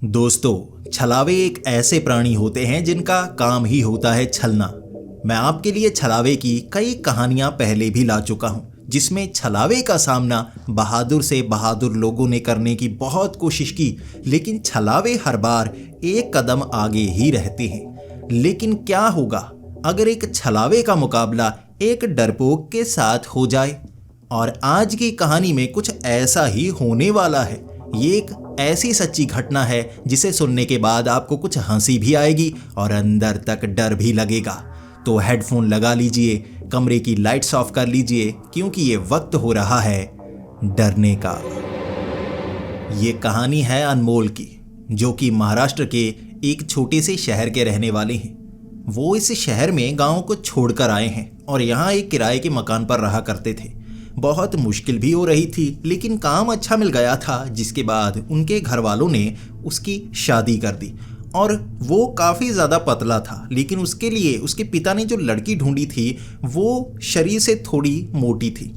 दोस्तों, छलावे एक ऐसे प्राणी होते हैं जिनका काम ही होता है छलना। मैं आपके लिए छलावे की कई कहानियां पहले भी ला चुका हूं, जिसमें छलावे का सामना बहादुर से बहादुर लोगों ने करने की बहुत कोशिश की, लेकिन छलावे हर बार एक कदम आगे ही रहते हैं। लेकिन क्या होगा अगर एक छलावे का मुकाबला एक डरपोक के साथ हो जाए? और आज की कहानी में कुछ ऐसा ही होने वाला है। ये एक ऐसी सच्ची घटना है जिसे सुनने के बाद आपको कुछ हंसी भी आएगी और अंदर तक डर भी लगेगा। तो हेडफोन लगा लीजिए, कमरे की लाइट्स ऑफ कर लीजिए, क्योंकि ये वक्त हो रहा है डरने का। ये कहानी है अनमोल की, जो कि महाराष्ट्र के एक छोटे से शहर के रहने वाले हैं। वो इस शहर में गांव को छोड़कर आए हैं और यहाँ एक किराए के मकान पर रहा करते थे। बहुत मुश्किल भी हो रही थी, लेकिन काम अच्छा मिल गया था, जिसके बाद उनके घर वालों ने उसकी शादी कर दी। और वो काफ़ी ज़्यादा पतला था, लेकिन उसके लिए उसके पिता ने जो लड़की ढूंढी थी वो शरीर से थोड़ी मोटी थी।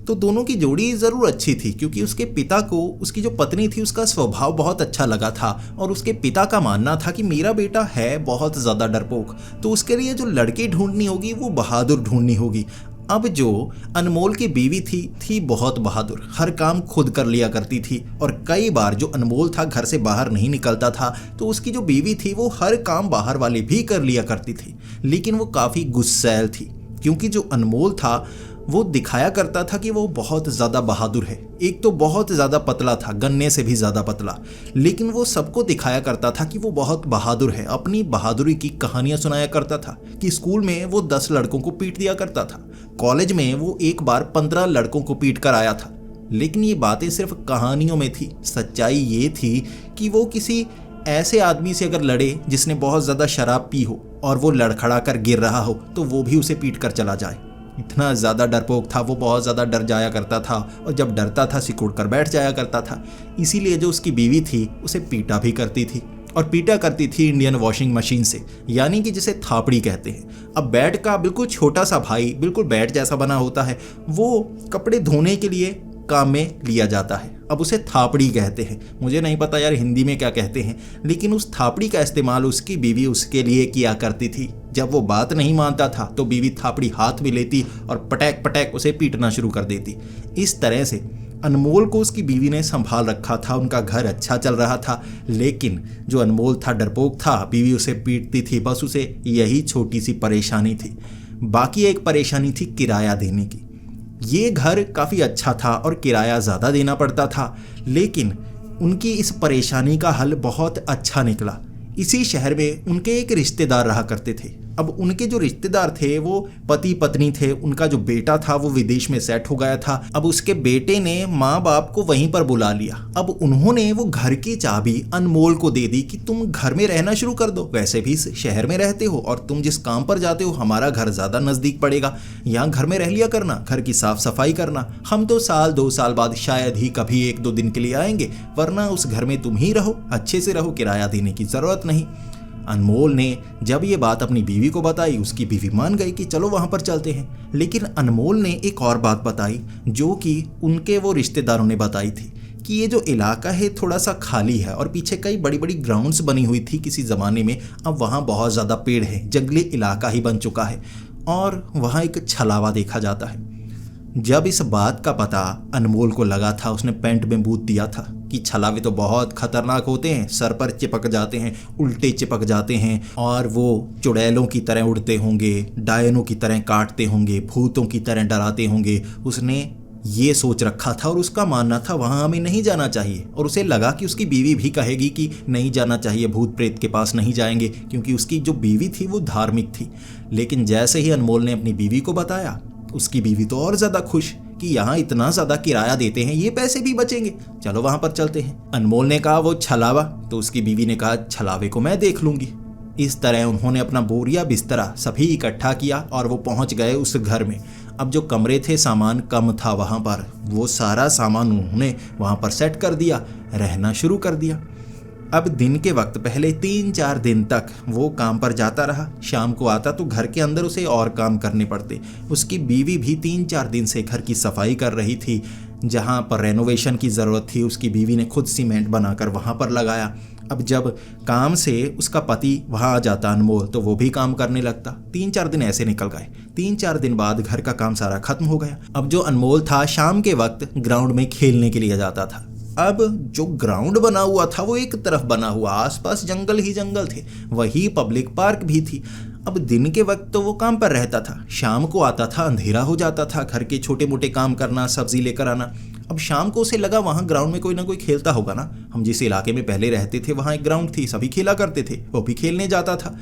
तो दोनों की जोड़ी ज़रूर अच्छी थी, क्योंकि उसके पिता को उसकी जो पत्नी थी उसका स्वभाव बहुत अच्छा लगा था। और उसके पिता का मानना था कि मेरा बेटा है बहुत ज़्यादा डरपोक, तो उसके लिए जो लड़की ढूंढनी होगी वो बहादुर ढूंढनी होगी। अब जो अनमोल की बीवी थी बहुत बहादुर, हर काम खुद कर लिया करती थी। और कई बार जो अनमोल था घर से बाहर नहीं निकलता था, तो उसकी जो बीवी थी वो हर काम बाहर वाले भी कर लिया करती थी। लेकिन वो काफ़ी गुस्सैल थी, क्योंकि जो अनमोल था वो दिखाया करता था कि वो बहुत ज़्यादा बहादुर है। एक तो बहुत ज़्यादा पतला था, गन्ने से भी ज़्यादा पतला, लेकिन वो सबको दिखाया करता था कि वो बहुत बहादुर है। अपनी बहादुरी की कहानियाँ सुनाया करता था कि स्कूल में वो 10 लड़कों को पीट दिया करता था, कॉलेज में वो एक बार 15 लड़कों को पीट कर आया था। लेकिन ये बातें सिर्फ कहानियों में थी। सच्चाई ये थी कि वो किसी ऐसे आदमी से अगर लड़े जिसने बहुत ज़्यादा शराब पी हो और वो लड़खड़ा कर गिर रहा हो, तो वो भी उसे पीट कर चला जाए। इतना ज़्यादा डरपोक था वो, बहुत ज़्यादा डर जाया करता था, और जब डरता था सिकुड़ कर बैठ जाया करता था। इसीलिए जो उसकी बीवी थी उसे पीटा भी करती थी, और पीटा करती थी इंडियन वॉशिंग मशीन से, यानी कि जिसे थापड़ी कहते हैं। अब बेड का बिल्कुल छोटा सा भाई, बिल्कुल बेड जैसा बना होता है, वो कपड़े धोने के लिए काम में लिया जाता है। अब उसे थापड़ी कहते हैं। मुझे नहीं पता यार हिंदी में क्या कहते हैं, लेकिन उस थापड़ी का इस्तेमाल उसकी बीवी उसके लिए किया करती थी। जब वो बात नहीं मानता था तो बीवी थापड़ी हाथ में लेती और पटैक पटैक उसे पीटना शुरू कर देती। इस तरह से अनमोल को उसकी बीवी ने संभाल रखा था। उनका घर अच्छा चल रहा था, लेकिन जो अनमोल था डरपोक था, बीवी उसे पीटती थी। बस उसे यही छोटी सी परेशानी थी। बाकी एक परेशानी थी किराया देने की। ये घर काफ़ी अच्छा था और किराया ज़्यादा देना पड़ता था, लेकिन उनकी इस परेशानी का हल बहुत अच्छा निकला। इसी शहर में उनके एक रिश्तेदार रहा करते थे। अब उनके जो रिश्तेदार थे वो पति पत्नी थे। उनका जो बेटा था वो विदेश में सेट हो गया था। अब उसके बेटे ने माँ बाप को वहीं पर बुला लिया। अब उन्होंने वो घर की चाबी अनमोल को दे दी कि तुम घर में रहना शुरू कर दो, वैसे भी शहर में रहते हो और तुम जिस काम पर जाते हो हमारा घर ज़्यादा नज़दीक पड़ेगा, यहाँ घर में रह लिया करना, घर की साफ सफाई करना। हम तो साल 2 साल बाद शायद ही कभी 1-2 दिन के लिए आएंगे, वरना उस घर में तुम ही रहो, अच्छे से रहो, किराया देने की ज़रूरत नहीं। अनमोल ने जब ये बात अपनी बीवी को बताई, उसकी बीवी मान गई कि चलो वहाँ पर चलते हैं। लेकिन अनमोल ने एक और बात बताई, जो कि उनके वो रिश्तेदारों ने बताई थी, कि ये जो इलाका है थोड़ा सा खाली है और पीछे कई बड़ी बड़ी ग्राउंड्स बनी हुई थी किसी ज़माने में। अब वहाँ बहुत ज़्यादा पेड़ है, जंगली इलाका ही बन चुका है, और वहाँ एक छलावा देखा जाता है। जब इस बात का पता अनमोल को लगा था, उसने पैंट में बूत दिया था कि छलावे तो बहुत खतरनाक होते हैं, सर पर चिपक जाते हैं, उल्टे चिपक जाते हैं, और वो चुड़ैलों की तरह उड़ते होंगे, डायनों की तरह काटते होंगे, भूतों की तरह डराते होंगे। उसने ये सोच रखा था और उसका मानना था वहाँ हमें नहीं जाना चाहिए। और उसे लगा कि उसकी बीवी भी कहेगी कि नहीं जाना चाहिए, भूत प्रेत के पास नहीं जाएंगे, क्योंकि उसकी जो बीवी थी वो धार्मिक थी। लेकिन जैसे ही अनमोल ने अपनी बीवी को बताया, उसकी बीवी तो और ज़्यादा खुश कि यहाँ इतना ज़्यादा किराया देते हैं, ये पैसे भी बचेंगे, चलो वहाँ पर चलते हैं। अनमोल ने कहा वो छलावा, तो उसकी बीवी ने कहा छलावे को मैं देख लूँगी। इस तरह उन्होंने अपना बोरिया बिस्तरा सभी इकट्ठा किया और वो पहुँच गए उस घर में। अब जो कमरे थे, सामान कम था वहाँ पर, वो सारा सामान उन्होंने वहाँ पर सेट कर दिया, रहना शुरू कर दिया। अब दिन के वक्त पहले 3-4 दिन तक वो काम पर जाता रहा। शाम को आता तो घर के अंदर उसे और काम करने पड़ते। उसकी बीवी भी 3-4 दिन से घर की सफाई कर रही थी। जहाँ पर रेनोवेशन की ज़रूरत थी, उसकी बीवी ने खुद सीमेंट बनाकर वहाँ पर लगाया। अब जब काम से उसका पति वहाँ आ जाता अनमोल तो वो भी काम करने लगता। 3-4 दिन ऐसे निकल गए। 3-4 दिन बाद घर का काम सारा खत्म हो गया। अब जो अनमोल था शाम के वक्त ग्राउंड में खेलने के लिए जाता था। अब जो ग्राउंड बना हुआ था वो एक तरफ बना हुआ, आसपास जंगल ही जंगल थे, वही पब्लिक पार्क भी थी। अब दिन के वक्त तो वो काम पर रहता था, शाम को आता था, अंधेरा हो जाता था, घर के छोटे मोटे काम करना, सब्जी लेकर आना। अब शाम को उसे लगा वहाँ ग्राउंड में कोई ना कोई खेलता होगा ना। हम जिस इलाके में पहले रहते थे वहाँ एक ग्राउंड थी, सभी खेला करते थे, वो भी खेलने जाता था।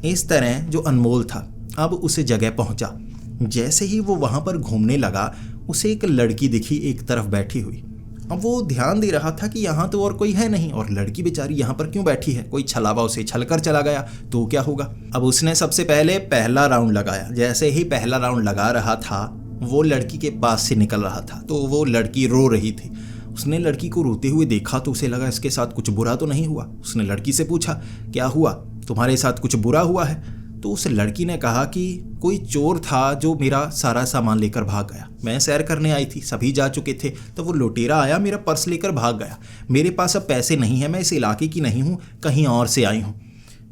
इस तरह जो अनमोल था अब उस जगह पहुँचा। जैसे ही वो वहाँ पर घूमने लगा उसे एक लड़की दिखी एक तरफ बैठी हुई। अब वो ध्यान दे रहा था कि यहाँ तो और कोई है नहीं, और लड़की बेचारी यहाँ पर क्यों बैठी है, कोई छलावा उसे छल कर चला गया तो क्या होगा। अब उसने सबसे पहले पहला राउंड लगाया। जैसे ही पहला राउंड लगा रहा था वो लड़की के पास से निकल रहा था तो वो लड़की रो रही थी। उसने लड़की को रोते हुए देखा तो उसे लगा इसके साथ कुछ बुरा तो नहीं हुआ। उसने लड़की से पूछा, क्या हुआ, तुम्हारे साथ कुछ बुरा हुआ है? तो उस लड़की ने कहा कि कोई चोर था जो मेरा सारा सामान लेकर भाग गया। मैं सैर करने आई थी, सभी जा चुके थे, तो वो लुटेरा आया, मेरा पर्स लेकर भाग गया। मेरे पास अब पैसे नहीं है, मैं इस इलाके की नहीं हूँ, कहीं और से आई हूँ।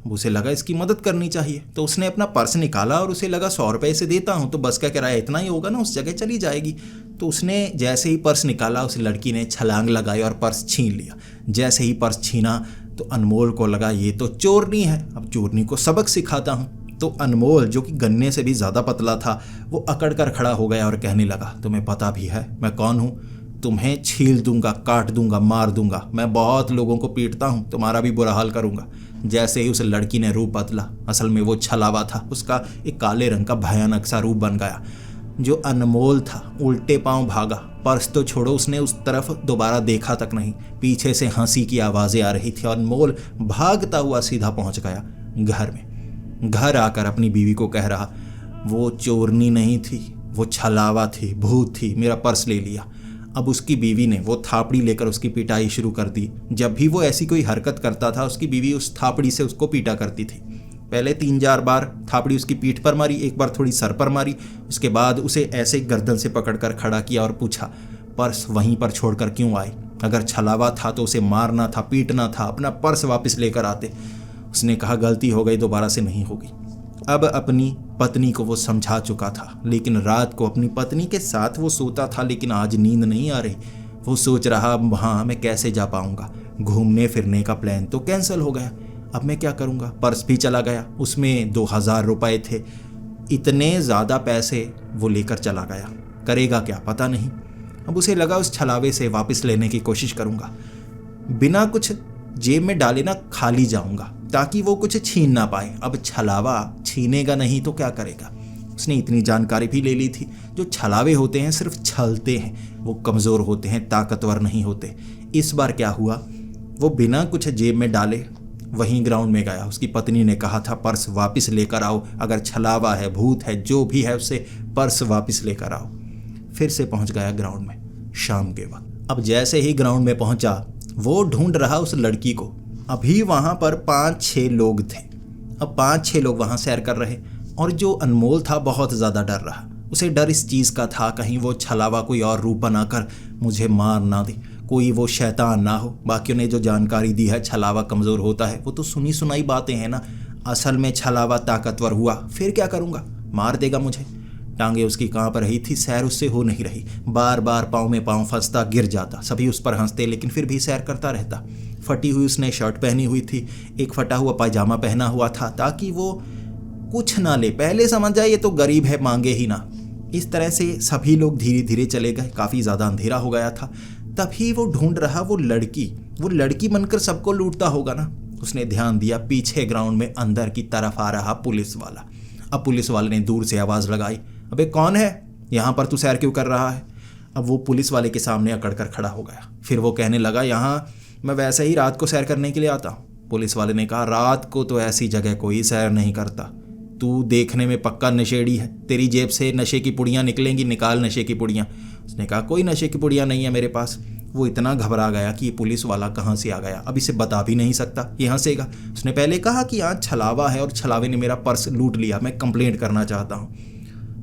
उसे लगा इसकी मदद करनी चाहिए तो उसने अपना पर्स निकाला और उसे लगा 100 रुपये से देता हूँ तो बस का किराया इतना ही होगा ना, उस जगह चली जाएगी। तो उसने जैसे ही पर्स निकाला उस लड़की ने छलांग लगाई और पर्स छीन लिया। जैसे ही पर्स छीना तो अनमोल को लगा ये तो चोरनी है, अब चोरनी को सबक सिखाता हूँ। तो अनमोल जो कि गन्ने से भी ज़्यादा पतला था वो अकड़ कर खड़ा हो गया और कहने लगा, तुम्हें पता भी है मैं कौन हूँ? तुम्हें छील दूंगा, काट दूंगा, मार दूंगा। मैं बहुत लोगों को पीटता हूँ, तुम्हारा भी बुरा हाल करूंगा। जैसे ही उस लड़की ने रूप बदला, असल में वो छलावा था, उसका एक काले रंग का भयानक सा रूप बन गया। जो अनमोल था उल्टे पांव भागा। पर्स तो छोड़ो, उसने उस तरफ दोबारा देखा तक नहीं। पीछे से हंसी की आवाज़ें आ रही थी और अनमोल भागता हुआ सीधा पहुंच गया घर में। घर आकर अपनी बीवी को कह रहा, वो चोरनी नहीं थी, वो छलावा थी, भूत थी, मेरा पर्स ले लिया। अब उसकी बीवी ने वो थापड़ी लेकर उसकी पिटाई शुरू कर दी। जब भी वो ऐसी कोई हरकत करता था उसकी बीवी उस थापड़ी से उसको पीटा करती थी। पहले 3-4 बार थापड़ी उसकी पीठ पर मारी, एक बार थोड़ी सर पर मारी, उसके बाद उसे ऐसे गर्दन से पकड़कर खड़ा किया और पूछा, पर्स वहीं पर छोड़कर क्यों आई? अगर छलावा था तो उसे मारना था, पीटना था, अपना पर्स वापस लेकर आते। उसने कहा गलती हो गई, दोबारा से नहीं होगी। अब अपनी पत्नी को वो समझा चुका था, लेकिन रात को अपनी पत्नी के साथ वो सोता था, लेकिन आज नींद नहीं आ रही। वो सोच रहा वहाँ मैं कैसे जा पाऊँगा, घूमने फिरने का प्लान तो कैंसिल हो गया, अब मैं क्या करूँगा? पर्स भी चला गया, उसमें 2000 रुपये थे। इतने ज़्यादा पैसे वो लेकर चला गया, करेगा क्या पता नहीं। अब उसे लगा उस छलावे से वापस लेने की कोशिश करूँगा, बिना कुछ जेब में डाले ना खाली जाऊँगा ताकि वो कुछ छीन ना पाए। अब छलावा छीनेगा नहीं तो क्या करेगा? उसने इतनी जानकारी भी ले ली थी, जो छलावे होते हैं सिर्फ छलते हैं, वो कमज़ोर होते हैं, ताकतवर नहीं होते। इस बार क्या हुआ, वो बिना कुछ जेब में डाले वहीं ग्राउंड में गया। उसकी पत्नी ने कहा था पर्स वापस लेकर आओ, अगर छलावा है, भूत है, जो भी है उसे पर्स वापस लेकर आओ। फिर से पहुंच गया ग्राउंड में शाम के वक्त। अब जैसे ही ग्राउंड में पहुंचा वो ढूंढ रहा उस लड़की को। अभी वहाँ पर 5-6 लोग थे। अब 5-6 लोग वहाँ सैर कर रहे और जो अनमोल था बहुत ज़्यादा डर रहा। उसे डर इस चीज़ का था कहीं वो छलावा कोई और रूप बनाकर मुझे मार ना दे, कोई वो शैतान ना हो। बाकियों ने जो जानकारी दी है छलावा कमज़ोर होता है, वो तो सुनी सुनाई बातें हैं ना। असल में छलावा ताकतवर हुआ फिर क्या करूँगा, मार देगा मुझे। टांगे उसकी कांप रही थी, सैर उससे हो नहीं रही, बार बार पाँव में पाँव फंसता, गिर जाता। सभी उस पर हंसते लेकिन फिर भी सैर करता रहता। फटी हुई उसने शर्ट पहनी हुई थी, एक फटा हुआ पायजामा पहना हुआ था ताकि वो कुछ ना ले, पहले समझ जाए ये तो गरीब है, मांगे ही ना। इस तरह से सभी लोग धीरे धीरे चले गए। काफ़ी ज़्यादा अंधेरा हो गया था। तभी वो ढूंढ रहा वो लड़की बनकर सबको लूटता होगा ना। उसने ध्यान दिया, पीछे ग्राउंड में अंदर की तरफ आ रहा पुलिस वाला। अब पुलिस वाले ने दूर से आवाज़ लगाई, अबे कौन है, यहाँ पर तू सैर क्यों कर रहा है? अब वो पुलिस वाले के सामने अकड़ कर खड़ा हो गया। फिर वो कहने लगा, यहाँ मैं वैसे ही रात को सैर करने के लिए आता हूँ। पुलिस वाले ने कहा, रात को तो ऐसी जगह कोई सैर नहीं करता, तू देखने में पक्का नशेड़ी है, तेरी जेब से नशे की पुड़ियाँ निकलेंगी, निकाल नशे की पुड़ियाँ। उसने कहा, कोई नशे की पुड़ियाँ नहीं है मेरे पास। वो इतना घबरा गया कि ये पुलिस वाला कहाँ से आ गया, अब इसे बता भी नहीं सकता, ये हंसेगा। उसने पहले कहा कि यहाँ छलावा है और छलावे ने मेरा पर्स लूट लिया, मैं कंप्लेंट करना चाहता हूँ।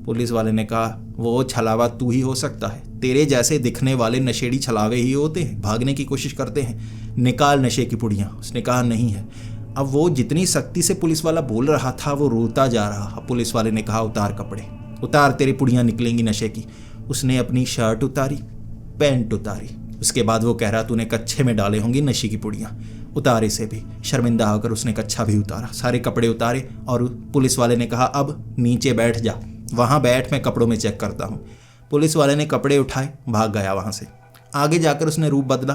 पुलिस वाले ने कहा, वो छलावा तू ही हो सकता है, तेरे जैसे दिखने वाले नशेड़ी छलावे ही होते हैं, भागने की कोशिश करते हैं, निकाल नशे की पुड़ियाँ। उसने कहा नहीं है। अब वो जितनी सख्ती से पुलिस वाला बोल रहा था वो रोता जा रहा। पुलिस वाले ने कहा उतार कपड़े, उतार, तेरी पुड़ियाँ निकलेंगी नशे की। उसने अपनी शर्ट उतारी, पैंट उतारी। उसके बाद वो कह रहा तूने कच्छे में डाले होंगी नशे की पुड़ियाँ, उतार इसे भी। शर्मिंदा होकर उसने कच्छा भी उतारा, सारे कपड़े उतारे और पुलिस वाले ने कहा अब नीचे बैठ जा, वहाँ बैठ, मैं कपड़ों में चेक करता हूँ। पुलिस वाले ने कपड़े उठाए, भाग गया वहाँ से। आगे जाकर उसने रूप बदला,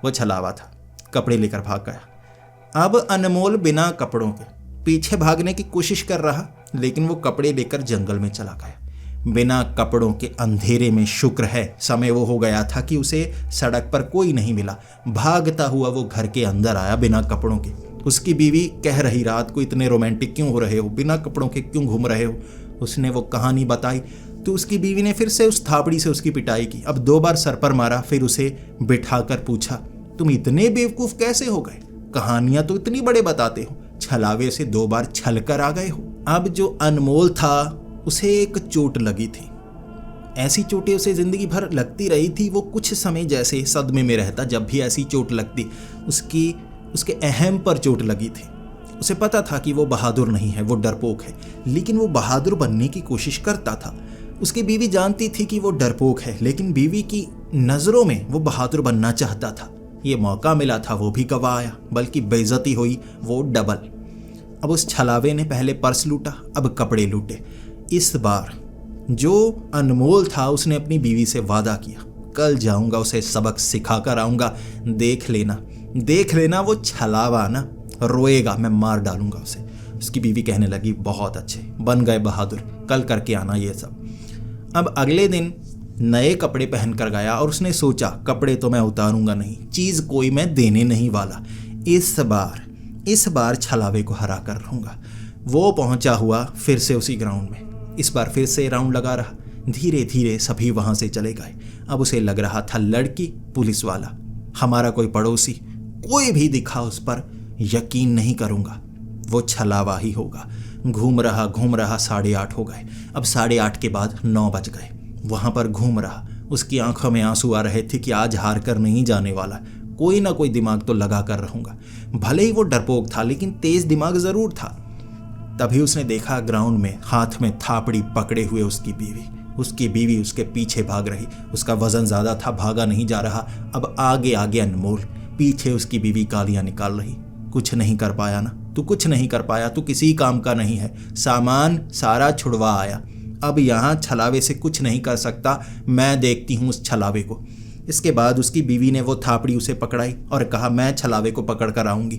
वो छलावा था, कपड़े लेकर भाग गया। अब अनमोल बिना कपड़ों के पीछे भागने की कोशिश कर रहा, लेकिन वो कपड़े लेकर जंगल में चला गया। बिना कपड़ों के अंधेरे में, शुक्र है समय वो हो गया था कि उसे सड़क पर कोई नहीं मिला। भागता हुआ वो घर के अंदर आया बिना कपड़ों के। उसकी बीवी कह रही रात को इतने रोमांटिक क्यों हो रहे हो, बिना कपड़ों के क्यों घूम रहे हो। उसने वो कहानी बताई तो उसकी बीवी ने फिर से उस थापड़ी से उसकी पिटाई की। अब 2 बार सर पर मारा, फिर उसे बिठाकर पूछा तुम इतने बेवकूफ़ कैसे हो गए, कहानियां तो इतनी बड़े बताते हो, छलावे से 2 बार छल कर आ गए हो। अब जो अनमोल था उसे एक चोट लगी थी। ऐसी चोटें उसे जिंदगी भर लगती रही थी। वो कुछ समय जैसे सदमे में रहता। जब भी ऐसी चोट लगती उसके अहम पर चोट लगी थी। उसे पता था कि वो बहादुर नहीं है, वो डरपोक है, लेकिन वो बहादुर बनने की कोशिश करता था। उसकी बीवी जानती थी कि वो डरपोक है, लेकिन बीवी की नज़रों में वो बहादुर बनना चाहता था। ये मौका मिला था, वो भी गवाया, बल्कि बेइज्जती हुई वो डबल। अब उस छलावे ने पहले पर्स लूटा, अब कपड़े लूटे। इस बार जो अनमोल था उसने अपनी बीवी से वादा किया, कल जाऊंगा उसे सबक सिखा कर आऊंगा, देख लेना वो छलावा ना रोएगा, मैं मार डालूंगा उसे। उसकी बीवी कहने लगी बहुत अच्छे, बन गए बहादुर, कल करके आना ये सब। अब अगले दिन नए कपड़े पहन कर गया और उसने सोचा कपड़े तो मैं उतारूंगा नहीं, चीज़ कोई मैं देने नहीं वाला, इस बार छलावे को हरा कर रहूंगा। वो पहुंचा हुआ फिर से उसी ग्राउंड में। इस बार फिर से राउंड लगा रहा। धीरे धीरे सभी वहां से चले गए। अब उसे लग रहा था लड़की, पुलिस वाला, हमारा कोई पड़ोसी, कोई भी दिखा उस पर यकीन नहीं करूंगा, वो छलावा ही होगा। घूम रहा 8:30 हो गए। अब 8:30 के बाद 9 बज गए। वहां पर घूम रहा, उसकी आंखों में आंसू आ रहे थे कि आज हार कर नहीं जाने वाला, कोई ना कोई दिमाग तो लगा कर रहूंगा। भले ही वो डरपोक था, लेकिन तेज दिमाग जरूर था। तभी उसने देखा ग्राउंड में हाथ में थापड़ी पकड़े हुए उसकी बीवी उसके पीछे भाग रही। उसका वजन ज्यादा था, भागा नहीं जा रहा। अब आगे अनमोल, पीछे उसकी बीवी गालियां निकाल रही। कुछ नहीं कर पाया ना, तू कुछ नहीं कर पाया, तू किसी काम का नहीं है, सामान सारा छुड़वा आया, अब यहाँ छलावे से कुछ नहीं कर सकता, मैं देखती हूँ उस छलावे को। इसके बाद उसकी बीवी ने वो थापड़ी उसे पकड़ाई और कहा मैं छलावे को पकड़ कर आऊंगी,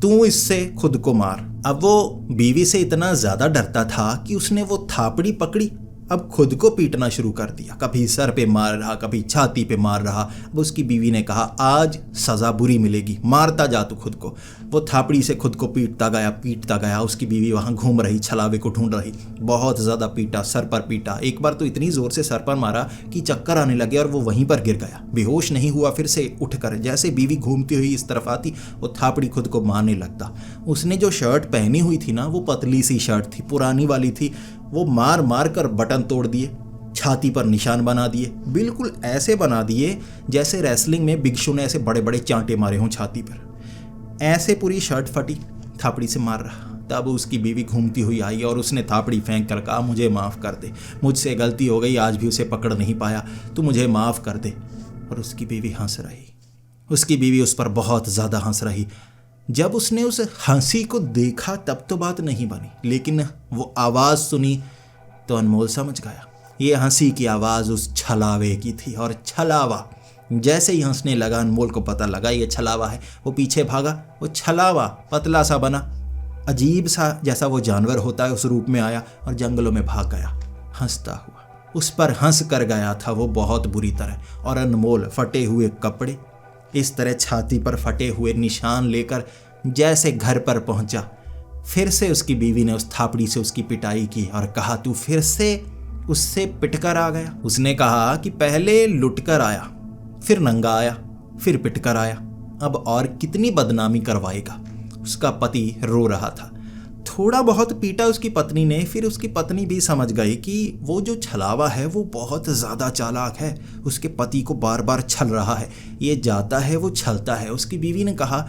तू इससे खुद को मार। अब वो बीवी से इतना ज्यादा डरता था कि उसने वो थापड़ी पकड़ी, अब खुद को पीटना शुरू कर दिया। कभी सर पे मार रहा, कभी छाती पे मार रहा। अब उसकी बीवी ने कहा आज सजा बुरी मिलेगी, मारता जा तू खुद को। वो थापड़ी से खुद को पीटता गया। उसकी बीवी वहां घूम रही, छलावे को ढूंढ रही। बहुत ज्यादा पीटा, सर पर पीटा। एक बार तो इतनी जोर से सर पर मारा कि चक्कर आने लगे और वो वहीं पर गिर गया। बेहोश नहीं हुआ, फिर से उठकर जैसे बीवी घूमती हुई इस तरफ आती, वो थापड़ी खुद को मारने लगता। उसने जो शर्ट पहनी हुई थी ना, वो पतली सी शर्ट थी, पुरानी वाली थी। वो मार मार कर बटन तोड़ दिए, छाती पर निशान बना दिए, बिल्कुल ऐसे बना दिए जैसे रेसलिंग में बिग शो ने ऐसे बड़े बड़े चांटे मारे हों छाती पर। ऐसे पूरी शर्ट फटी, थापड़ी से मार रहा। तब उसकी बीवी घूमती हुई आई और उसने थापड़ी फेंक कर कहा मुझे माफ़ कर दे, मुझसे गलती हो गई, आज भी उसे पकड़ नहीं पाया, तू मुझे माफ़ कर दे। और उसकी बीवी हंस रही, उसकी बीवी उस पर बहुत ज़्यादा हंस रही। जब उसने उस हंसी को देखा तब तो बात नहीं बनी, लेकिन वो आवाज़ सुनी तो अनमोल समझ गया ये हंसी की आवाज़ उस छलावे की थी। और छलावा जैसे ही हंसने लगा, अनमोल को पता लगा ये छलावा है। वो पीछे भागा, वो छलावा पतला सा बना, अजीब सा जैसा वो जानवर होता है उस रूप में आया और जंगलों में भाग गया हंसता हुआ। उस पर हंस कर गया था वो बहुत बुरी तरह। और अनमोल फटे हुए कपड़े, इस तरह छाती पर फटे हुए निशान लेकर जैसे घर पर पहुंचा, फिर से उसकी बीवी ने उस थापड़ी से उसकी पिटाई की और कहा तू फिर से उससे पिटकर आ गया। उसने कहा कि पहले लुटकर आया, फिर नंगा आया, फिर पिटकर आया, अब और कितनी बदनामी करवाएगा। उसका पति रो रहा था। थोड़ा बहुत पीटा उसकी पत्नी ने, फिर उसकी पत्नी भी समझ गई कि वो जो छलावा है वो बहुत ज़्यादा चालाक है, उसके पति को बार बार छल रहा है, ये जाता है वो छलता है। उसकी बीवी ने कहा,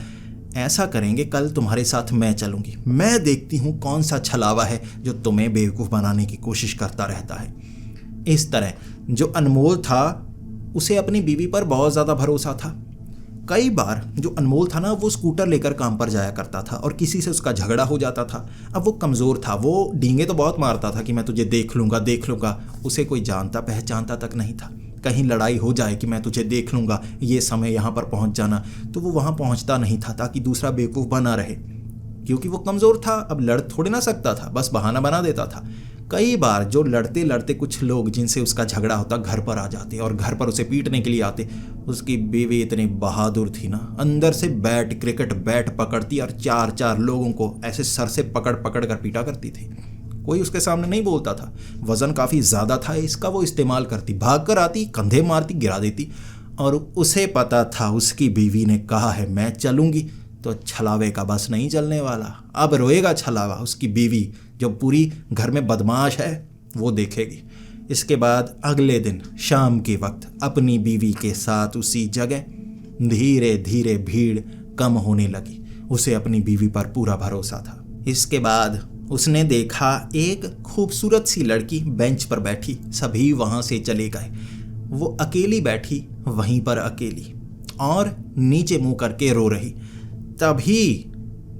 ऐसा करेंगे, कल तुम्हारे साथ मैं चलूँगी, मैं देखती हूँ कौन सा छलावा है जो तुम्हें बेवकूफ़ बनाने की कोशिश करता रहता है। इस तरह जो अनमोल था उसे अपनी बीवी पर बहुत ज़्यादा भरोसा था। कई बार जो अनमोल था ना, वो स्कूटर लेकर काम पर जाया करता था और किसी से उसका झगड़ा हो जाता था। अब वो कमज़ोर था, वो डींगे तो बहुत मारता था कि मैं तुझे देख लूँगा। उसे कोई जानता पहचानता तक नहीं था। कहीं लड़ाई हो जाए कि मैं तुझे देख लूँगा, ये समय यहाँ पर पहुँच जाना, तो वो वहाँ पहुँचता नहीं था ताकि दूसरा बेवकूफ़ बना रहे, क्योंकि वो कमज़ोर था। अब लड़ थोड़े ना सकता था, बस बहाना बना देता था। कई बार जो लड़ते लड़ते कुछ लोग जिनसे उसका झगड़ा होता घर पर आ जाते और घर पर उसे पीटने के लिए आते। उसकी बीवी इतनी बहादुर थी ना, अंदर से क्रिकेट बैट पकड़ती और चार चार लोगों को ऐसे सर से पकड़ पकड़ कर पीटा करती थी। कोई उसके सामने नहीं बोलता था, वज़न काफ़ी ज़्यादा था, इसका वो इस्तेमाल करती, भाग कर आती, कंधे मारती, गिरा देती। और उसे पता था उसकी बीवी ने कहा है मैं चलूँगी, तो छलावे का बस नहीं चलने वाला। अब रोएगा छलावा, उसकी बीवी जो पूरी घर में बदमाश है वो देखेगी। इसके बाद अगले दिन शाम के वक्त अपनी बीवी के साथ उसी जगह धीरे धीरे भीड़ कम होने लगी। उसे अपनी बीवी पर पूरा भरोसा था। इसके बाद उसने देखा एक खूबसूरत सी लड़की बेंच पर बैठी, सभी वहाँ से चले गए, वो अकेली बैठी वहीं पर अकेली और नीचे मुँह करके रो रही। तभी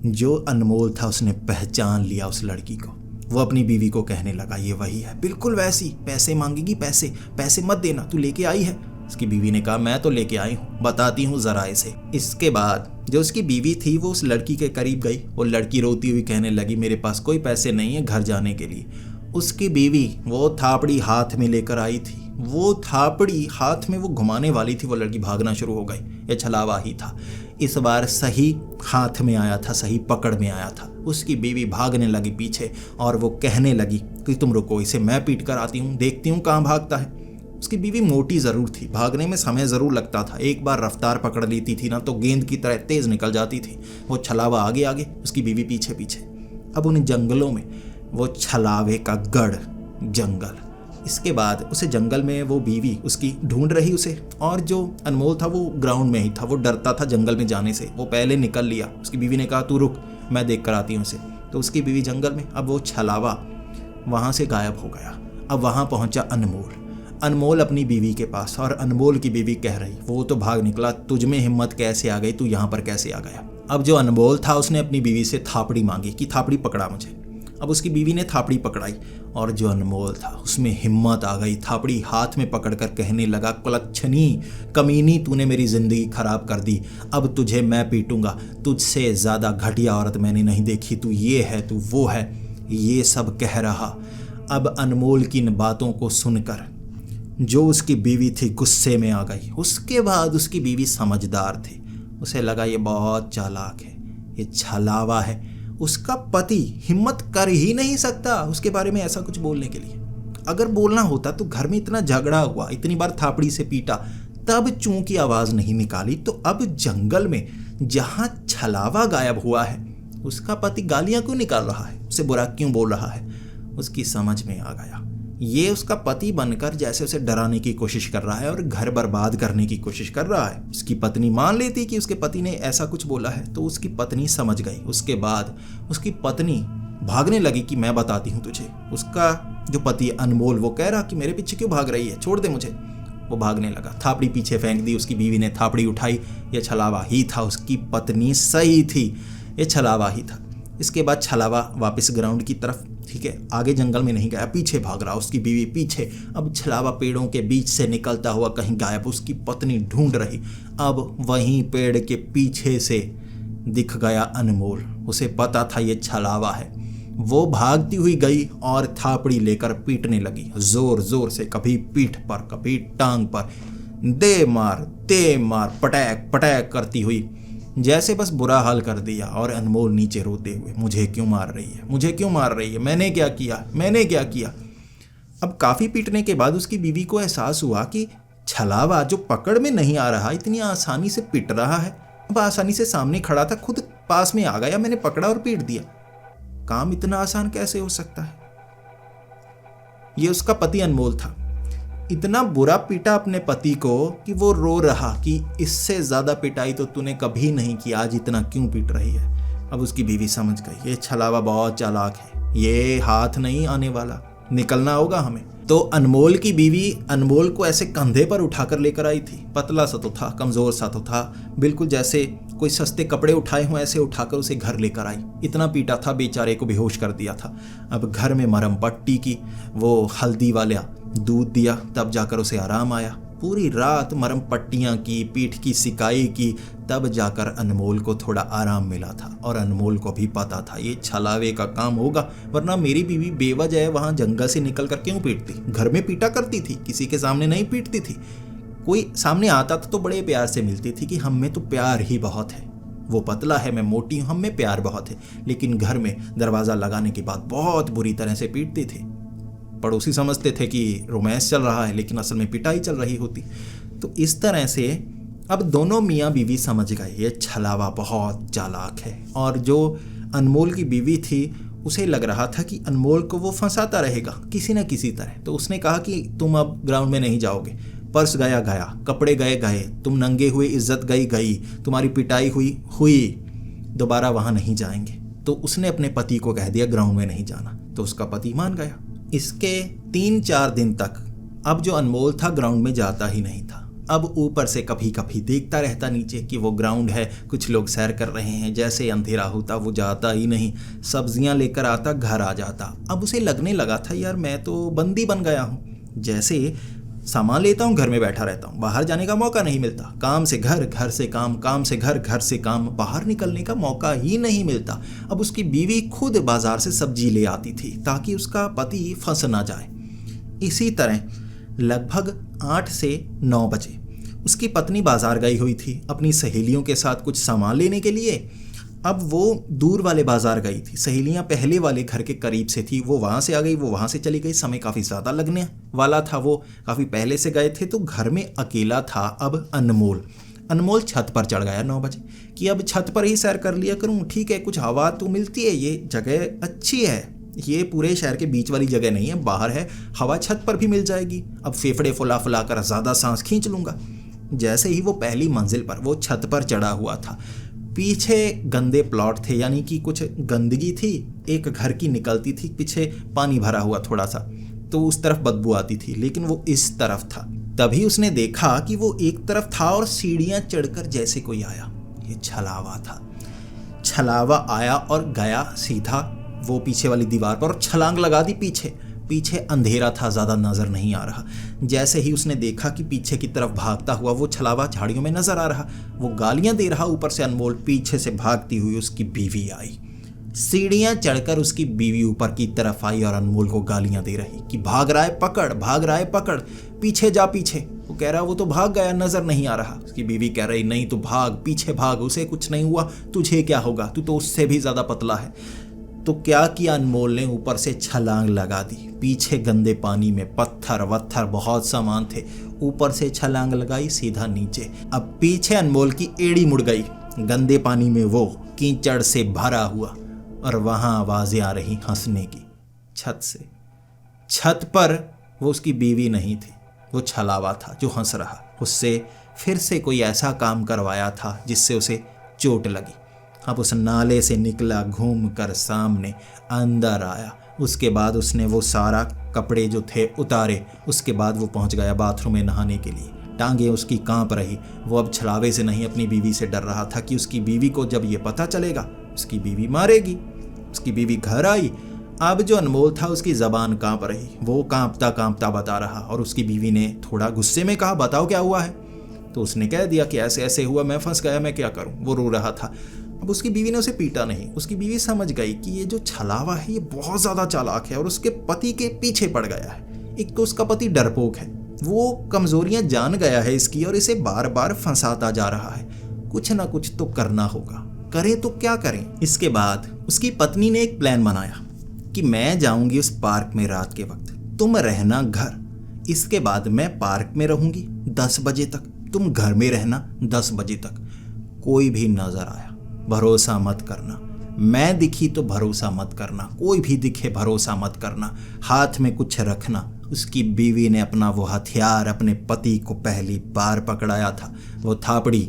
जो अनमोल था उसने पहचान लिया उस लड़की को। वो अपनी बीवी को कहने लगा, ये वही है, बिल्कुल वैसी, पैसे मांगेगी, पैसे मत देना, तू लेके आई है। उसकी बीवी ने कहा, मैं तो लेके आई हूँ, बताती हूँ जरा इसे। इसके बाद जो उसकी बीवी थी वो उस लड़की के करीब गई। वो लड़की रोती हुई कहने लगी, मेरे पास कोई पैसे नहीं है घर जाने के लिए। उसकी बीवी वो थापड़ी हाथ में लेकर आई थी, वो थापड़ी हाथ में वो घुमाने वाली थी, वो लड़की भागना शुरू हो गई। ये छलावा ही था, इस बार सही हाथ में आया था, सही पकड़ में आया था। उसकी बीवी भागने लगी पीछे और वो कहने लगी कि तुम रुको, इसे मैं पीट कर आती हूँ, देखती हूँ कहाँ भागता है। उसकी बीवी मोटी ज़रूर थी, भागने में समय ज़रूर लगता था, एक बार रफ्तार पकड़ लेती थी ना तो गेंद की तरह तेज़ निकल जाती थी। वो छलावा आगे आगे, उसकी बीवी पीछे पीछे। अब उन जंगलों में वो छलावे का गढ़ जंगल। इसके बाद उसे जंगल में वो बीवी उसकी ढूंढ रही उसे, और जो अनमोल था वो ग्राउंड में ही था, वो डरता था जंगल में जाने से, वो पहले निकल लिया। उसकी बीवी ने कहा, तू रुक, मैं देख कर आती हूँ उसे। तो उसकी बीवी जंगल में, अब वो छलावा वहाँ से गायब हो गया। अब वहाँ पहुँचा अनमोल अपनी बीवी के पास, और अनमोल की बीवी कह रही, वो तो भाग निकला, तुझ में हिम्मत कैसे आ गई, तू यहाँ पर कैसे आ गया। अब जो अनमोल था उसने अपनी बीवी से थापड़ी मांगी कि थापड़ी पकड़ा मुझे। अब उसकी बीवी ने थापड़ी पकड़ाई और जो अनमोल था उसमें हिम्मत आ गई, थापड़ी हाथ में पकड़कर कहने लगा, कुलच्छनी कमीनी, तूने मेरी ज़िंदगी खराब कर दी, अब तुझे मैं पीटूंगा, तुझसे ज़्यादा घटिया औरत मैंने नहीं देखी, तू ये है, तू वो है, ये सब कह रहा। अब अनमोल की इन बातों को सुनकर जो उसकी बीवी थी गुस्से में आ गई। उसके बाद उसकी बीवी समझदार थी, उसे लगा ये बहुत चालाक है, ये छलावा है, उसका पति हिम्मत कर ही नहीं सकता उसके बारे में ऐसा कुछ बोलने के लिए। अगर बोलना होता तो घर में इतना झगड़ा हुआ, इतनी बार थापड़ी से पीटा, तब चूं की आवाज़ नहीं निकाली, तो अब जंगल में जहाँ छलावा गायब हुआ है उसका पति गालियाँ क्यों निकाल रहा है, उसे बुरा क्यों बोल रहा है। उसकी समझ में आ गया, ये उसका पति बनकर जैसे उसे डराने की कोशिश कर रहा है और घर बर्बाद करने की कोशिश कर रहा है। उसकी पत्नी मान लेती कि उसके पति ने ऐसा कुछ बोला है तो उसकी पत्नी समझ गई। उसके बाद उसकी पत्नी भागने लगी कि मैं बताती हूँ तुझे। उसका जो पति अनमोल वो कह रहा कि मेरे पीछे क्यों भाग रही है, छोड़ दे मुझे। वो भागने लगा, थापड़ी पीछे फेंक दी, उसकी बीवी ने थापड़ी उठाई, ये छलावा ही था, उसकी पत्नी सही थी, ये छलावा ही था। इसके बाद छलावा वापस ग्राउंड की तरफ, ठीक है, आगे जंगल में नहीं गया, पीछे भाग रहा, उसकी बीवी पीछे। अब छलावा पेड़ों के बीच से निकलता हुआ कहीं गायब, उसकी पत्नी ढूंढ रही। अब वहीं पेड़ के पीछे से दिख गया अनमोल, उसे पता था ये छलावा है। वो भागती हुई गई और थापड़ी लेकर पीटने लगी, जोर जोर से, कभी पीठ पर कभी टांग पर, दे मार पटैक पटैक करती हुई, जैसे बस बुरा हाल कर दिया। और अनमोल नीचे रोते हुए, मुझे क्यों मार रही है, मुझे क्यों मार रही है, मैंने क्या किया। अब काफ़ी पीटने के बाद उसकी बीवी को एहसास हुआ कि छलावा जो पकड़ में नहीं आ रहा, इतनी आसानी से पिट रहा है, अब आसानी से सामने खड़ा था, खुद पास में आ गया, मैंने पकड़ा और पीट दिया। काम इतना आसान कैसे हो सकता है। ये उसका पति अनमोल था। इतना बुरा पीटा अपने पति को कि वो रो रहा कि इससे ज्यादा पिटाई तो तूने कभी नहीं की, आज इतना क्यों पीट रही है। अब उसकी बीवी समझ गई ये छलावा बहुत चालाक है, ये हाथ नहीं आने वाला, निकलना होगा हमें। तो अनमोल की बीवी अनमोल को ऐसे कंधे पर उठाकर लेकर आई थी। पतला सा तो था, कमजोर सा तो था, बिल्कुल जैसे कोई सस्ते कपड़े उठाए हों ऐसे उठाकर उसे घर लेकर आई। इतना पीटा था, बेचारे को बेहोश कर दिया था। अब घर में मरहम पट्टी की, वो हल्दी वाला दूध दिया, तब जाकर उसे आराम आया। पूरी रात मरहम पट्टियाँ की, पीठ की सिकाई की, तब जाकर अनमोल को थोड़ा आराम मिला था। और अनमोल को भी पता था ये छलावे का काम होगा, वरना मेरी बीवी बेवजह वहाँ जंगल से निकल कर क्यों पीटती। घर में पीटा करती थी, किसी के सामने नहीं पीटती थी। कोई सामने आता था तो बड़े प्यार से मिलती थी कि हम में तो प्यार ही बहुत है, वो पतला है मैं मोटी हूँ, हम में प्यार बहुत है। लेकिन घर में दरवाज़ा लगाने के बाद बहुत बुरी तरह से पीटती थी। पड़ोसी समझते थे कि रोमांस चल रहा है, लेकिन असल में पिटाई चल रही होती। तो इस तरह से अब दोनों मियाँ बीवी समझ गए ये छलावा बहुत चालाक है। और जो अनमोल की बीवी थी उसे लग रहा था कि अनमोल को वो फंसाता रहेगा किसी न किसी तरह। तो उसने कहा कि तुम अब ग्राउंड में नहीं जाओगे, पर्स गया गया, कपड़े गए गए, तुम नंगे हुए, इज्जत गई गई, तुम्हारी पिटाई हुई हुई, दोबारा वहाँ नहीं जाएंगे। तो उसने अपने पति को कह दिया ग्राउंड में नहीं जाना। तो उसका पति मान गया। इसके 3-4 दिन तक अब जो अनमोल था ग्राउंड में जाता ही नहीं था। अब ऊपर से कभी कभी देखता रहता नीचे कि वो ग्राउंड है, कुछ लोग सैर कर रहे हैं। जैसे अंधेरा होता वो जाता ही नहीं, सब्जियां लेकर आता, घर आ जाता। अब उसे लगने लगा था यार मैं तो बंदी बन गया हूँ, जैसे सामान लेता हूँ घर में बैठा रहता हूँ, बाहर जाने का मौका नहीं मिलता। काम से घर, घर से काम, काम से घर, घर से काम, बाहर निकलने का मौका ही नहीं मिलता। अब उसकी बीवी खुद बाजार से सब्जी ले आती थी ताकि उसका पति फंस ना जाए। इसी तरह लगभग 8 से 9 बजे उसकी पत्नी बाजार गई हुई थी अपनी सहेलियों के साथ कुछ सामान लेने के लिए। अब वो दूर वाले बाजार गई थी, सहेलियां पहले वाले घर के करीब से थी, वो वहाँ से आ गई, वो वहाँ से चली गई। समय काफ़ी ज़्यादा लगने वाला था, वो काफ़ी पहले से गए थे। तो घर में अकेला था अब अनमोल छत पर चढ़ गया 9 बजे कि अब छत पर ही सैर कर लिया करूँ, ठीक है कुछ हवा तो मिलती है, ये जगह अच्छी है, ये पूरे शहर के बीच वाली जगह नहीं है, बाहर है, हवा छत पर भी मिल जाएगी। अब फेफड़े फुला फुला कर ज़्यादा सांस खींच लूँगा। जैसे ही वो पहली मंजिल पर, वो छत पर चढ़ा हुआ था, पीछे गंदे प्लॉट थे, यानी कि कुछ गंदगी थी, एक घर की निकलती थी, पीछे पानी भरा हुआ थोड़ा सा, तो उस तरफ बदबू आती थी, लेकिन वो इस तरफ था। तभी उसने देखा कि वो एक तरफ था और सीढ़ियां चढ़कर जैसे कोई आया। ये छलावा था। छलावा आया और गया सीधा वो पीछे वाली दीवार पर और छलांग लगा दी पीछे। पीछे अंधेरा था, ज़्यादा नज़र नहीं आ रहा। जैसे ही उसने देखा कि पीछे की तरफ भागता हुआ वो छलावा झाड़ियों में नज़र आ रहा, वो गालियां दे रहा ऊपर से अनमोल, पीछे से भागती हुई उसकी बीवी आई। सीढ़ियां चढ़कर उसकी बीवी ऊपर की तरफ आई और अनमोल को गालियां दे रही कि भाग रहा है पकड़, भाग रहा है पकड़, पीछे जा पीछे। वो कह रहा वो तो भाग गया, नज़र नहीं आ रहा। उसकी बीवी कह रही नहीं तू भाग, पीछे भाग, उसे कुछ नहीं हुआ, तुझे क्या होगा, तू तो उससे भी ज़्यादा पतला है। तो क्या किया अनमोल ने, ऊपर से छलांग लगा दी। पीछे गंदे पानी में पत्थर वत्थर बहुत सामान थे, ऊपर से छलांग लगाई सीधा नीचे। अब पीछे अनमोल की एड़ी मुड़ गई, गंदे पानी में वो कीचड़ से भरा हुआ, और वहां आवाजें आ रही हंसने की छत से। छत पर वो उसकी बीवी नहीं थी, वो छलावा था जो हंस रहा। उससे फिर से कोई ऐसा काम करवाया था जिससे उसे चोट लगी। अब उस नाले से निकला, घूम कर सामने अंदर आया। उसके बाद उसने वो सारा कपड़े जो थे उतारे। उसके बाद वो पहुंच गया बाथरूम में नहाने के लिए। टांगें उसकी कांप रही। वो अब छलावे से नहीं अपनी बीवी से डर रहा था कि उसकी बीवी को जब ये पता चलेगा उसकी बीवी मारेगी। उसकी बीवी घर आई। अब जो अनमोल था उसकी ज़बान कांप रही, वो कांपता कांपता बता रहा। और उसकी बीवी ने थोड़ा गुस्से में कहा बताओ क्या हुआ है। तो उसने कह दिया कि ऐसे ऐसे हुआ, मैं फंस गया, मैं क्या करूं। वो रो रहा था। अब उसकी बीवी ने उसे पीटा नहीं। उसकी बीवी समझ गई कि ये जो छलावा है ये बहुत ज़्यादा चालाक है और उसके पति के पीछे पड़ गया है। एक तो उसका पति डरपोक है, वो कमजोरियां जान गया है इसकी और इसे बार बार फंसाता जा रहा है। कुछ ना कुछ तो करना होगा, करें तो क्या करें। इसके बाद उसकी पत्नी ने एक प्लान बनाया कि मैं जाऊंगी उस पार्क में रात के वक्त, तुम रहना घर, इसके बाद मैं पार्क में रहूंगी 10 बजे तक, तुम घर में रहना 10 बजे तक। कोई भी नजर आया भरोसा मत करना, मैं दिखी तो भरोसा मत करना, कोई भी दिखे भरोसा मत करना, हाथ में कुछ रखना। उसकी बीवी ने अपना वो हथियार अपने पति को पहली बार पकड़ाया था, वो थापड़ी।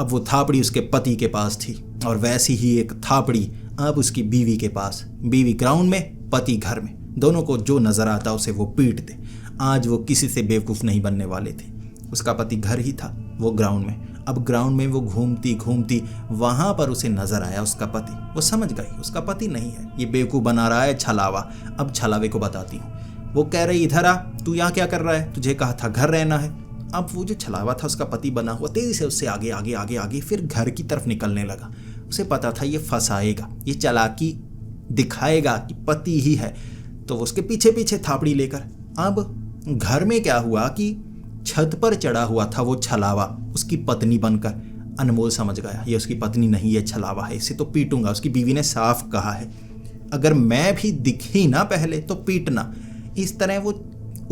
अब वो थापड़ी उसके पति के पास थी और वैसी ही एक थापड़ी अब उसकी बीवी के पास। बीवी ग्राउंड में, पति घर में, दोनों को जो नज़र आता उसे वो पीटते। आज वो किसी से बेवकूफ़ नहीं बनने वाले थे। उसका पति घर ही था, वो ग्राउंड में। अब ग्राउंड में वो घूमती घूमती वहाँ पर उसे नज़र आया उसका पति। वो समझ गई उसका पति नहीं है, ये बेवकूफ़ बना रहा है छलावा। अब छलावे को बताती हूँ। वो कह रही, इधर आ, तू यहाँ क्या कर रहा है, तुझे कहा था घर रहना है। अब वो जो छलावा था उसका पति बना हुआ तेज़ी से उससे आगे आगे आगे आगे फिर घर की तरफ निकलने लगा। उसे पता था ये फंसाएगा, ये चालाकी दिखाएगा कि पति ही है, तो वो उसके पीछे पीछे थापड़ी लेकर। अब घर में क्या हुआ कि छत पर चढ़ा हुआ था वो छलावा उसकी पत्नी बनकर। अनमोल समझ गया ये उसकी पत्नी नहीं, ये छलावा है, इसे तो पीटूंगा। उसकी बीवी ने साफ कहा है, अगर मैं भी दिखी ना पहले तो पीटना। इस तरह वो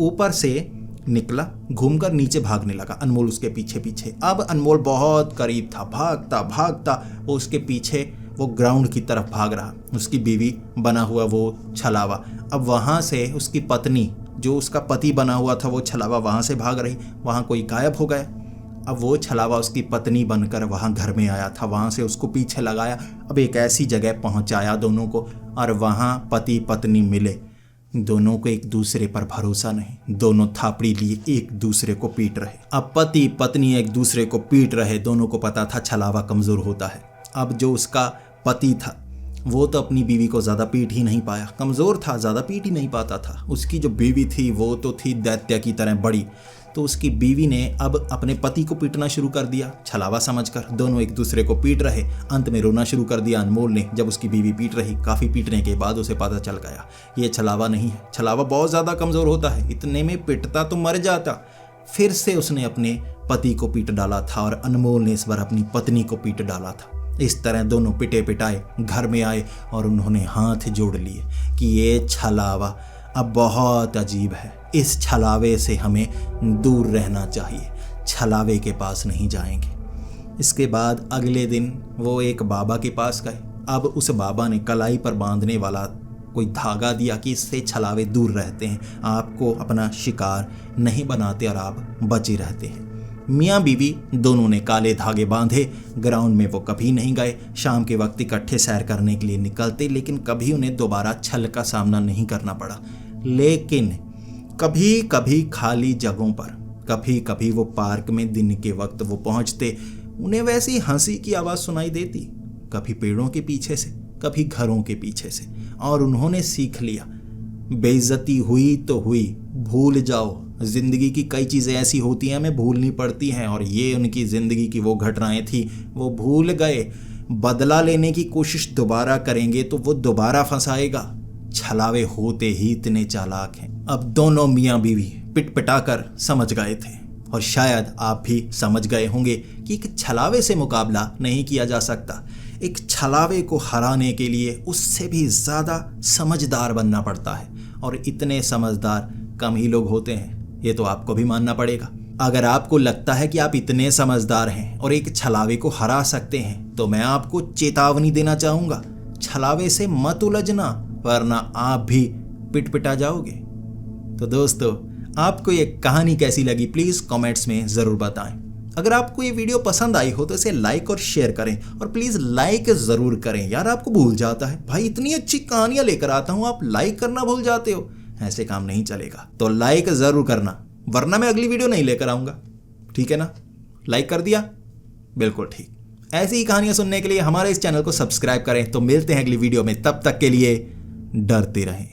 ऊपर से निकला, घूमकर नीचे भागने लगा, अनमोल उसके पीछे पीछे। अब अनमोल बहुत करीब था, भागता भागता वो उसके पीछे वो ग्राउंड की तरफ भाग रहा। उसकी बीवी बना हुआ वो छलावा, अब वहाँ से उसकी पत्नी जो उसका पति बना हुआ था वो छलावा वहाँ से भाग रही, वहाँ कोई गायब हो गया। अब वो छलावा उसकी पत्नी बनकर वहाँ घर में आया था, वहाँ से उसको पीछे लगाया। अब एक ऐसी जगह पहुँचाया दोनों को, और वहाँ पति पत्नी मिले। दोनों को एक दूसरे पर भरोसा नहीं, दोनों थापड़ी लिए एक दूसरे को पीट रहे। अब पति पत्नी एक दूसरे को पीट रहे, दोनों को पता था छलावा कमज़ोर होता है। अब जो उसका पति था वो तो अपनी बीवी को ज़्यादा पीट ही नहीं पाया, कमज़ोर था, ज़्यादा पीट ही नहीं पाता था। उसकी जो बीवी थी वो तो थी दैत्य की तरह बड़ी, तो उसकी बीवी ने अब अपने पति को पीटना शुरू कर दिया छलावा समझकर। दोनों एक दूसरे को पीट रहे, अंत में रोना शुरू कर दिया अनमोल ने जब उसकी बीवी पीट रही। काफ़ी पीटने के बाद उसे पता चल गया ये छलावा नहीं है, छलावा बहुत ज़्यादा कमज़ोर होता है, इतने में पिटता तो मर जाता। फिर से उसने अपने पति को पीट डाला था और अनमोल ने इस बार अपनी पत्नी को पीट डाला था। इस तरह दोनों पिटे पिटाए घर में आए और उन्होंने हाथ जोड़ लिए कि ये छलावा अब बहुत अजीब है, इस छलावे से हमें दूर रहना चाहिए, छलावे के पास नहीं जाएंगे। इसके बाद अगले दिन वो एक बाबा के पास गए। अब उस बाबा ने कलाई पर बांधने वाला कोई धागा दिया कि इससे छलावे दूर रहते हैं, आपको अपना शिकार नहीं बनाते और आप बचे रहते हैं। मियाँ बीवी दोनों ने काले धागे बांधे। ग्राउंड में वो कभी नहीं गए, शाम के वक्त इकट्ठे सैर करने के लिए निकलते, लेकिन कभी उन्हें दोबारा छल का सामना नहीं करना पड़ा। लेकिन कभी कभी खाली जगहों पर, कभी कभी वो पार्क में दिन के वक्त वो पहुंचते, उन्हें वैसी हंसी की आवाज़ सुनाई देती, कभी पेड़ों के पीछे से, कभी घरों के पीछे से। और उन्होंने सीख लिया, बेइज्जती हुई तो हुई, भूल जाओ। ज़िंदगी की कई चीज़ें ऐसी होती हैं हमें भूलनी पड़ती हैं, और ये उनकी ज़िंदगी की वो घटनाएं थी, वो भूल गए। बदला लेने की कोशिश दोबारा करेंगे तो वो दोबारा फंसाएगा। छलावे होते ही इतने चालाक हैं। अब दोनों मियाँ बीवी पिटपिटा कर समझ गए थे, और शायद आप भी समझ गए होंगे कि एक छलावे से मुकाबला नहीं किया जा सकता। एक छलावे को हराने के लिए उससे भी ज़्यादा समझदार बनना पड़ता है, और इतने समझदार कम ही लोग होते हैं, ये तो आपको भी मानना पड़ेगा। अगर आपको लगता है कि आप इतने समझदार हैं और एक छलावे को हरा सकते हैं, तो मैं आपको चेतावनी देना चाहूँगा, छलावे से मत उलझना, वरना आप भी पिटपिटा जाओगे। तो दोस्तों, आपको ये कहानी कैसी लगी प्लीज़ कमेंट्स में ज़रूर बताएं। अगर आपको ये वीडियो पसंद आई हो तो इसे लाइक और शेयर करें, और प्लीज़ लाइक ज़रूर करें। यार आपको भूल जाता है, भाई इतनी अच्छी कहानियाँ लेकर आता हूँ, आप लाइक करना भूल जाते हो, ऐसे काम नहीं चलेगा। तो लाइक ज़रूर करना, वरना मैं अगली वीडियो नहीं लेकर आऊँगा, ठीक है ना? लाइक कर दिया, बिल्कुल ठीक। ऐसी ही कहानियाँ सुनने के लिए हमारे इस चैनल को सब्सक्राइब करें। तो मिलते हैं अगली वीडियो में, तब तक के लिए डरते रहें।